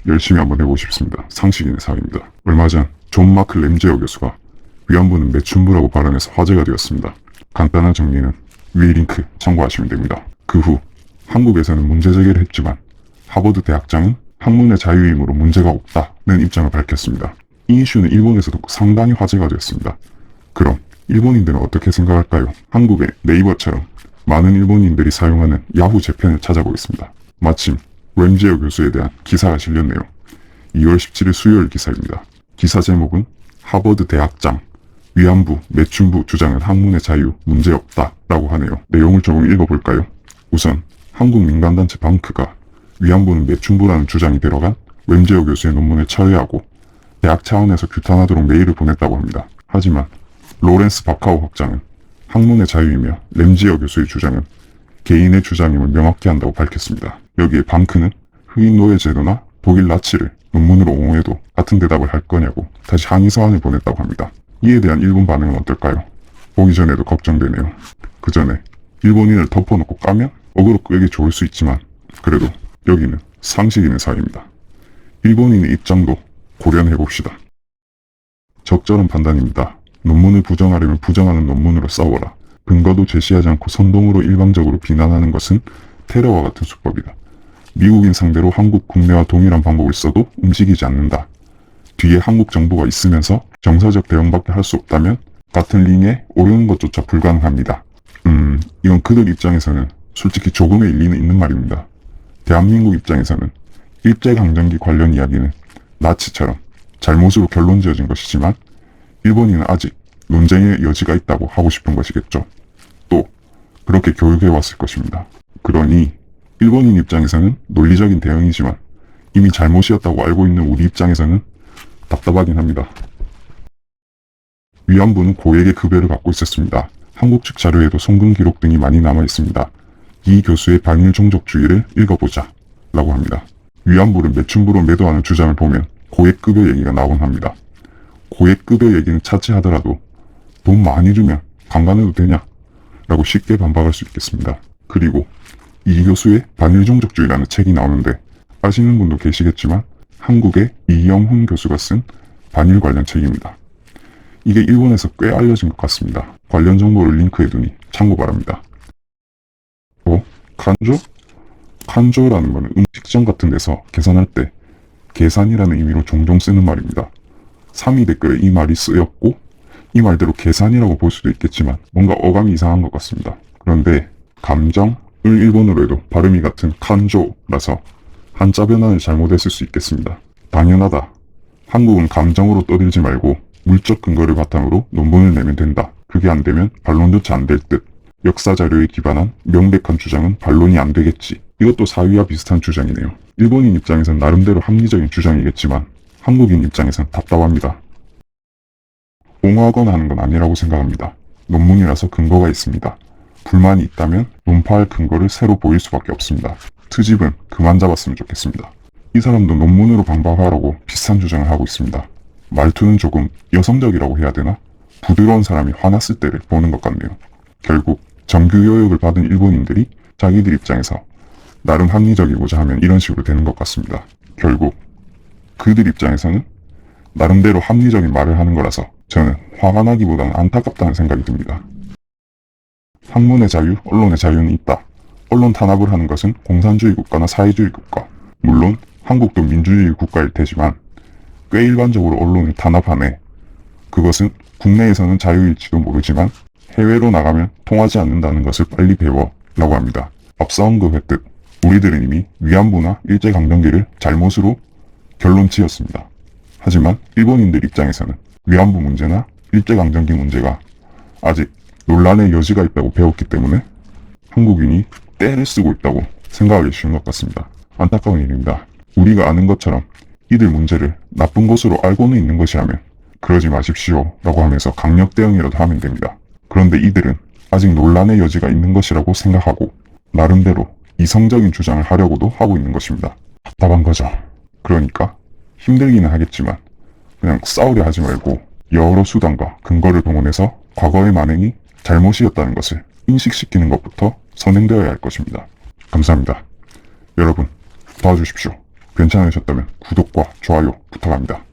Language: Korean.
열심히 한번 해보고 싶습니다. 상식인의 사회입니다. 얼마 전 존 마크 램제어 교수가 위안부는 매춘부라고 발언해서 화제가 되었습니다. 간단한 정리는 위에 링크 참고하시면 됩니다. 그 후 한국에서는 문제 제기를 했지만 하버드 대학장은 학문의 자유이므로 문제가 없다는 입장을 밝혔습니다. 이 이슈는 일본에서도 상당히 화제가 되었습니다. 그럼 일본인들은 어떻게 생각할까요? 한국의 네이버처럼 많은 일본인들이 사용하는 야후 재팬을 찾아보겠습니다. 마침 램제어 교수에 대한 기사가 실렸네요. 2월 17일 수요일 기사입니다. 기사 제목은 하버드 대학장 위안부, 매춘부 주장은 학문의 자유, 문제없다 라고 하네요. 내용을 조금 읽어볼까요? 우선 한국 민간단체 방크가 위안부는 매춘부라는 주장이 들어간 램제어 교수의 논문을 철회하고 대학 차원에서 규탄하도록 메일을 보냈다고 합니다. 하지만 로렌스 바카오 학장은 학문의 자유이며 램제어 교수의 주장은 개인의 주장임을 명확히 한다고 밝혔습니다. 여기에 방크는 흑인 노예 제도나 독일 나치를 논문으로 옹호해도 같은 대답을 할 거냐고 다시 항의 서한을 보냈다고 합니다. 이에 대한 일본 반응은 어떨까요? 보기 전에도 걱정되네요. 그 전에 일본인을 덮어놓고 까면 어그로 끄기 좋을 수 있지만 그래도 여기는 상식 있는 사회입니다. 일본인의 입장도 고려해봅시다. 적절한 판단입니다. 논문을 부정하려면 부정하는 논문으로 싸워라. 근거도 제시하지 않고 선동으로 일방적으로 비난하는 것은 테러와 같은 수법이다. 미국인 상대로 한국 국내와 동일한 방법을 써도 움직이지 않는다. 뒤에 한국 정부가 있으면서 정서적 대응밖에 할 수 없다면 같은 링에 오르는 것조차 불가능합니다. 이건 그들 입장에서는 솔직히 조금의 일리는 있는 말입니다. 대한민국 입장에서는 일제강점기 관련 이야기는 나치처럼 잘못으로 결론 지어진 것이지만 일본인은 아직 논쟁의 여지가 있다고 하고 싶은 것이겠죠. 또 그렇게 교육해왔을 것입니다. 그러니 일본인 입장에서는 논리적인 대응이지만 이미 잘못이었다고 알고 있는 우리 입장에서는 답답하긴 합니다. 위안부는 고액의 급여를 받고 있었습니다. 한국 측 자료에도 송금 기록 등이 많이 남아 있습니다. 이 교수의 반일 종족주의를 읽어보자 라고 합니다. 위안부를 매춘부로 매도하는 주장을 보면 고액급여 얘기가 나오곤 합니다. 고액급여 얘기는 차치하더라도 돈 많이 주면 강간해도 되냐? 라고 쉽게 반박할 수 있겠습니다. 그리고 이 교수의 반일종족주의라는 책이 나오는데 아시는 분도 계시겠지만 한국의 이영훈 교수가 쓴 반일 관련 책입니다. 이게 일본에서 꽤 알려진 것 같습니다. 관련 정보를 링크해두니 참고 바랍니다. 칸조? 칸조라는 것은 음식점 같은 데서 계산할 때 계산이라는 의미로 종종 쓰는 말입니다. 3위 댓글에 이 말이 쓰였고 이 말대로 계산이라고 볼 수도 있겠지만 뭔가 어감이 이상한 것 같습니다. 그런데 감정을 일본어로 해도 발음이 같은 칸조라서 한자 변환을 잘못했을 수 있겠습니다. 당연하다. 한국은 감정으로 떠들지 말고 물적 근거를 바탕으로 논문을 내면 된다. 그게 안 되면 반론조차 안 될 듯. 역사 자료에 기반한 명백한 주장은 반론이 안 되겠지. 이것도 사위와 비슷한 주장이네요. 일본인 입장에선 나름대로 합리적인 주장이겠지만 한국인 입장에선 답답합니다. 옹호하거나 하는 건 아니라고 생각합니다. 논문이라서 근거가 있습니다. 불만이 있다면 논파할 근거를 새로 보일 수밖에 없습니다. 트집은 그만 잡았으면 좋겠습니다. 이 사람도 논문으로 반박하라고 비슷한 주장을 하고 있습니다. 말투는 조금 여성적이라고 해야 되나? 부드러운 사람이 화났을 때를 보는 것 같네요. 결국 정규교육을 받은 일본인들이 자기들 입장에서 나름 합리적이고자 하면 이런 식으로 되는 것 같습니다. 결국 그들 입장에서는 나름대로 합리적인 말을 하는 거라서 저는 화가 나기보다는 안타깝다는 생각이 듭니다. 학문의 자유, 언론의 자유는 있다. 언론 탄압을 하는 것은 공산주의 국가나 사회주의 국가, 물론 한국도 민주주의 국가일 테지만 꽤 일반적으로 언론을 탄압하네. 그것은 국내에서는 자유일지도 모르지만 해외로 나가면 통하지 않는다는 것을 빨리 배워 라고 합니다. 앞서 언급했듯 우리들은 이미 위안부나 일제강점기를 잘못으로 결론 지었습니다. 하지만 일본인들 입장에서는 위안부 문제나 일제강점기 문제가 아직 논란의 여지가 있다고 배웠기 때문에 한국인이 떼를 쓰고 있다고 생각하기 쉬운 것 같습니다. 안타까운 일입니다. 우리가 아는 것처럼 이들 문제를 나쁜 것으로 알고는 있는 것이라면 그러지 마십시오 라고 하면서 강력 대응이라도 하면 됩니다. 그런데 이들은 아직 논란의 여지가 있는 것이라고 생각하고 나름대로 이성적인 주장을 하려고도 하고 있는 것입니다. 답답한 거죠. 그러니까 힘들기는 하겠지만 그냥 싸우려 하지 말고 여러 수단과 근거를 동원해서 과거의 만행이 잘못이었다는 것을 인식시키는 것부터 선행되어야 할 것입니다. 감사합니다. 여러분 도와주십시오. 괜찮으셨다면 구독과 좋아요 부탁합니다.